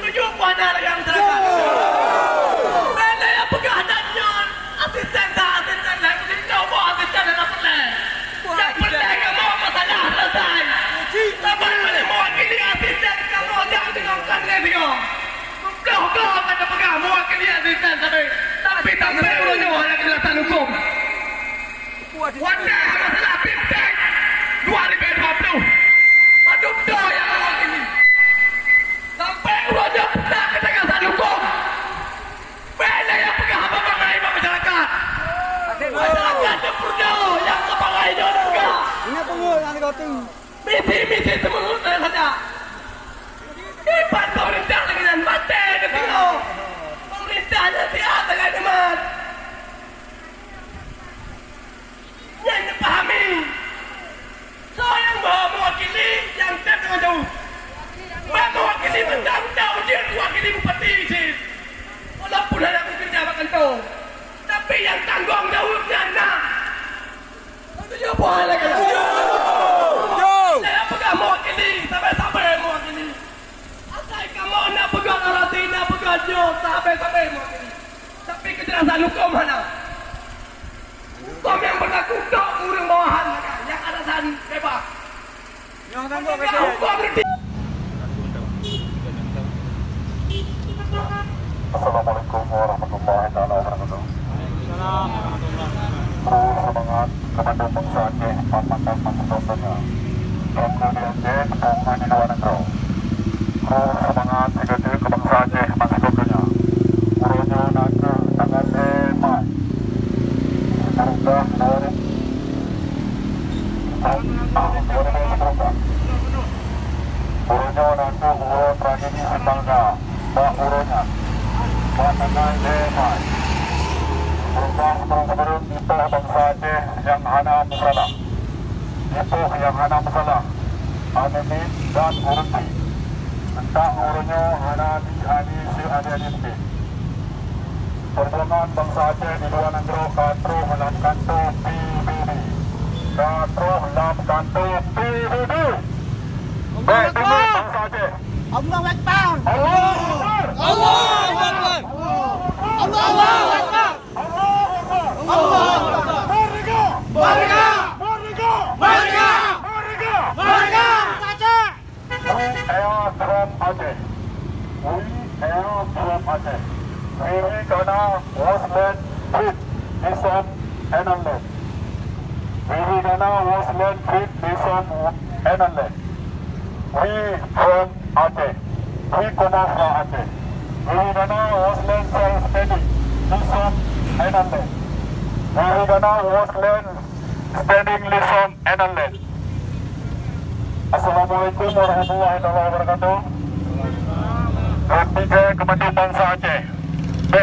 Tujuh mana lagi yang masyarakat? Mana yang pegangannya? Asisten lah, mesti coba asisten dan apa lah? Yang penting kamu masalah selesai. Sampai boleh mewakili asisten kamu jangan tengokkan dia. Kau akan pegang mewakili asisten tapi tak perlu nyawa lagi kelihatan hukum. Wadah masalah Bintang 2020. Macam dah yang mewakili. Sampai urutnya tak ketegasan hukum. Mana yang pegang apa-apa masyarakat? Masyarakat yang perlu yang sebagai dia pegang. Ini pengurus yang dikoting. Misi semua saya saja. Hebat pemerintah lagi dan mati ke tengok. Pemerintahnya sihat dengan hemat. Yang dipahami. Saya yang mewakili yang tak dengan jauh. Mewakili bertanggung dia mewakili bupati sini. Walaupun ada kerja makan tu. Tapi yang tanggung jawabnya nak. Itu boleh lagi. Saya pegang mewakili sampai mewakili. Asal kamu nak pegang arati nak pegang jauh sampai mewakili. Tapi kejelasan hukum mana? Hukum yang berlaku tak kurang bawahan yang alasan bebas. Yang tangguh kerja. Hukum berarti. Assalamualaikum warahmatullahi wabarakatuh. Semangat kepada bangsa Aceh, pamantang maksudnya. Kemudian Kementerian di luar negeri. Semangat segitu ke bangsa Aceh maksudnya. Urunya naga tangan emai. Semoga dari urunya naga urut tragedi sebangga. Bak urunya. Pasangan emai. Sebelum kita bangsa Aceh yang hana masalah. Itu yang hana masalah. Anemi dan urunti. Entah urunnya hana di si adi-adi. Perjuangan bangsa Aceh di luar negeri katro dalam kantor PBB. Katro dalam kantor PBB. Baik, bangsa Aceh. Allah Akbar. Allah Akbar. Allah Akbar. Allah Akbar. Allah Akbar. Merdeka! Merdeka! Merdeka! Merdeka! Merdeka! Merdeka! Aceh. We are from Aceh. We are from Aceh. We gonna was land with Nison and land. We gonna was land with Nison and land. We from Aceh. We come from Aceh. We gonna was land self-standing. Nison and land. We gonna was land standing Nison and land. Assalamualaikum warahmatullahi wabarakatuh. Ketiga Kementerian Bangsa Aceh.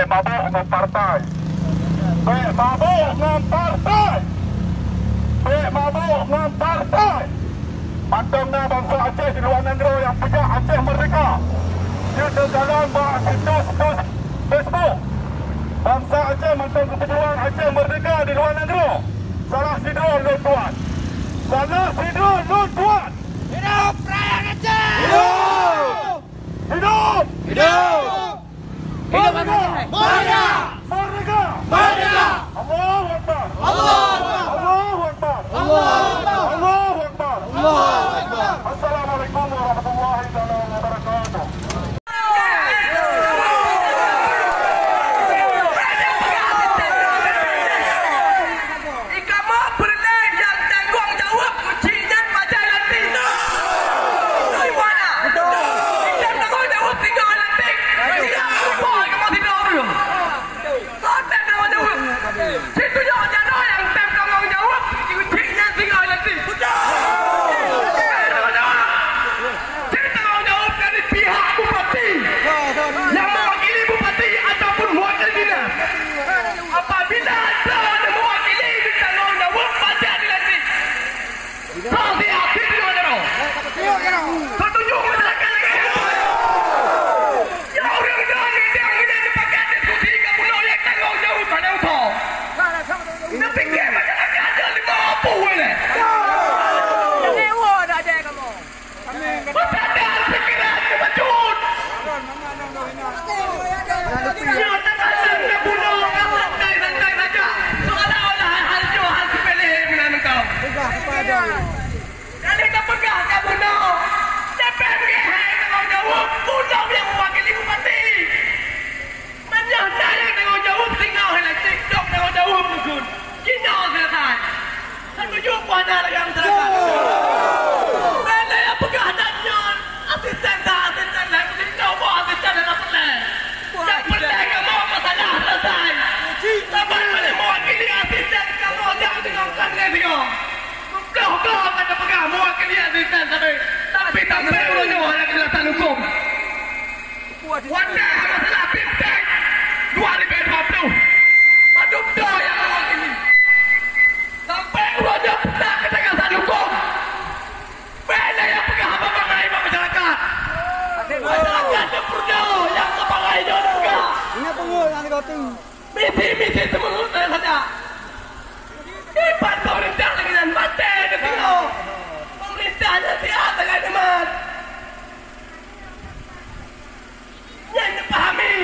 Mabuk dengan partai. Mabuk dengan partai. Mabuk dengan partai. Pantangnya bangsa Aceh di luar negeri yang punya Aceh merdeka. Dia terjalan buat situs Facebook. Bangsa Aceh mantang keperluan Aceh merdeka di luar negeri. Salah sidron lu tuan. Salah sidron lu tuan. Hidup rakyat Aceh. Hidup! Hidup! Hidup. Hidup Aceh. Merdeka. Merdeka! Merdeka. Allahu Akbar! Allah Akbar. Allahu Akbar! Allah Akbar. Allahu Akbar! Allah Akbar. Assalamualaikum warahmatullahi wabarakatuh. Kamu pernah yang tanggung jawab kuncinya pada nanti. Itu mana? Yang tanggung jawab tinggal nanti. Tidak apa kamu tidak perlu. Kau tak tanggung jawab. Aku jumpa ada lagi masyarakat. Mana yang pegang adanya asisten lah. Aku tidak tahu asisten adalah pelai. Yang pelai kamu masalah selesai. Sampai mana mewakili asisten kamu jangan dengarkan dia tengok. Kau akan pegang mewakili asisten tapi belum ada kejelasan hukum. Wadah masalah Bintang 2020. Padu betul yang mewakili. Sampai wajah tak kejelasan hukum. Mana yang pegang abang lain masyarakat. Masyarakat yang berdua yang sebagai juga. Ini pengul yang dikoting. Misi semenurut saya saja. Hebat pemerintah lagi dan mati di tengok. Pemerintahnya sihat dengan teman. Yang dipahami.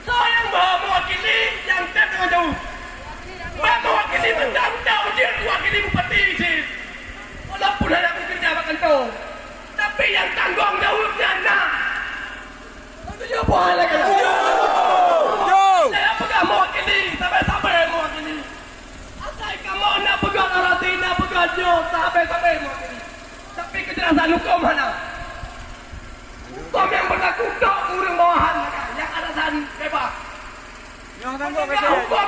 Saya yang mewakili yang saya dengan jauh. Saya mewakili bertanggung dia mewakili bupati isi. Walaupun ada bekerja makan tu. Tapi yang tanggung jawabnya nak. Itu juga boleh lagi. Saya pegang mewakili sampai mewakili. Asal kamu nak pegang arati, nak pegang jauh sampai mewakili. Tapi kejelasan hukum mana? Hukum yang berlaku untuk urung bawahan yang alasan bebas. Yang tanggung Hukum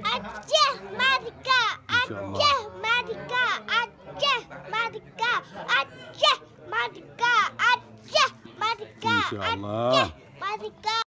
Aceh Merdeka, Aceh Merdeka, Aceh Merdeka, Aceh Merdeka, Aceh Merdeka, Aceh Merdeka.